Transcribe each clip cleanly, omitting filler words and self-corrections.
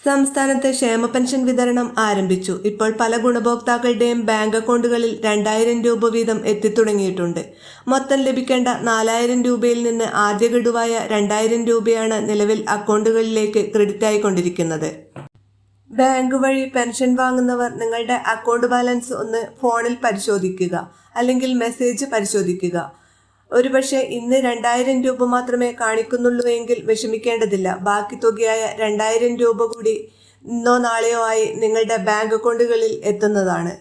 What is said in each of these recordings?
സംസ്ഥാനത്ത് ക്ഷേമ പെൻഷൻ വിതരണം ആരംഭിച്ചു. ഇപ്പോൾ പല ഗുണഭോക്താക്കളുടെയും ബാങ്ക് അക്കൗണ്ടുകളിൽ 2000 രൂപ വീതം എത്തിത്തുടങ്ങിയിട്ടുണ്ട്. മൊത്തം ലഭിക്കേണ്ട 4000 രൂപയിൽ നിന്ന് ആദ്യ ഗഡുവായ 2000 രൂപയാണ് നിലവിൽ അക്കൗണ്ടുകളിലേക്ക് ക്രെഡിറ്റ് ആയിക്കൊണ്ടിരിക്കുന്നത്. ബാങ്ക് വഴി പെൻഷൻ വാങ്ങുന്നവർ നിങ്ങളുടെ അക്കൗണ്ട് ബാലൻസ് ഒന്ന് ഫോണിൽ പരിശോധിക്കുക, അല്ലെങ്കിൽ മെസ്സേജ് പരിശോധിക്കുക. ഒരുപക്ഷെ ഇന്ന് 2000 രൂപ മാത്രമേ കാണിക്കുന്നുള്ളൂ എങ്കിൽ വിഷമിക്കേണ്ടതില്ല. ബാക്കി തുകയായ 2000 രൂപ കൂടി ഇന്നോ നാളെയോ ആയി നിങ്ങളുടെ ബാങ്ക് അക്കൗണ്ടുകളിൽ എത്തുന്നതാണ്.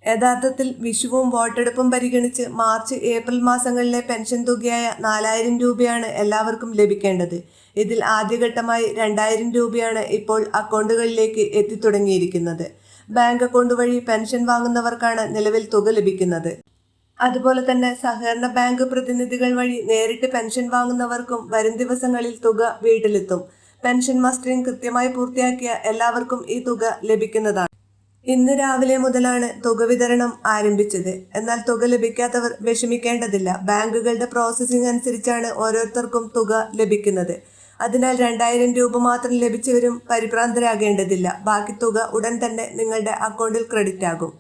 യഥാർത്ഥത്തിൽ വിഷുവും വോട്ടെടുപ്പും പരിഗണിച്ച് മാർച്ച് ഏപ്രിൽ മാസങ്ങളിലെ പെൻഷൻ തുകയായ 4000 രൂപയാണ് എല്ലാവർക്കും ലഭിക്കേണ്ടത്. ഇതിൽ ആദ്യഘട്ടമായി 2000 രൂപയാണ് ഇപ്പോൾ അക്കൗണ്ടുകളിലേക്ക് എത്തിത്തുടങ്ങിയിരിക്കുന്നത്. ബാങ്ക് അക്കൗണ്ട് വഴി പെൻഷൻ വാങ്ങുന്നവർക്കാണ് നിലവിൽ തുക ലഭിക്കുന്നത്. അതുപോലെ തന്നെ സഹകരണ ബാങ്ക് പ്രതിനിധികൾ വഴി നേരിട്ട് പെൻഷൻ വാങ്ങുന്നവർക്കും വരും ദിവസങ്ങളിൽ തുക വീട്ടിലെത്തും. പെൻഷൻ മസ്റ്ററിംഗ് കൃത്യമായി പൂർത്തിയാക്കിയ എല്ലാവർക്കും ഈ തുക ലഭിക്കുന്നതാണ്. ഇന്ന് രാവിലെ മുതലാണ് തുക വിതരണം ആരംഭിച്ചത്. എന്നാൽ തുക ലഭിക്കാത്തവർ വിഷമിക്കേണ്ടതില്ല. ബാങ്കുകളുടെ പ്രോസസ്സിംഗ് അനുസരിച്ചാണ് ഓരോരുത്തർക്കും തുക ലഭിക്കുന്നത്. അതിനാൽ 2000 രൂപ മാത്രം ലഭിച്ചവരും പരിഭ്രാന്തരാകേണ്ടതില്ല. ബാക്കി തുക ഉടൻ തന്നെ നിങ്ങളുടെ അക്കൗണ്ടിൽ ക്രെഡിറ്റ് ആകും.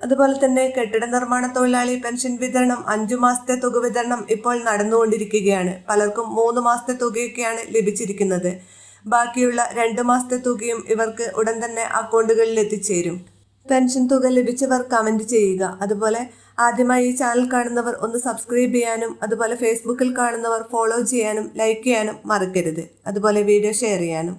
അതുപോലെ തന്നെ കെട്ടിട നിർമ്മാണ തൊഴിലാളി പെൻഷൻ വിതരണം 5 മാസത്തെ തുക വിതരണം ഇപ്പോൾ നടന്നുകൊണ്ടിരിക്കുകയാണ്. പലർക്കും 3 മാസത്തെ തുകയൊക്കെയാണ് ലഭിച്ചിരിക്കുന്നത്. ബാക്കിയുള്ള 2 മാസത്തെ തുകയും ഇവർക്ക് ഉടൻ തന്നെ അക്കൗണ്ടുകളിൽ എത്തിച്ചേരും. പെൻഷൻ തുക ലഭിച്ചവർ കമന്റ് ചെയ്യുക. അതുപോലെ ആദ്യമായി ഈ ചാനൽ കാണുന്നവർ ഒന്ന് സബ്സ്ക്രൈബ് ചെയ്യാനും, അതുപോലെ ഫേസ്ബുക്കിൽ കാണുന്നവർ ഫോളോ ചെയ്യാനും ലൈക്ക് ചെയ്യാനും മറക്കരുത്. അതുപോലെ വീഡിയോ ഷെയർ ചെയ്യാനും.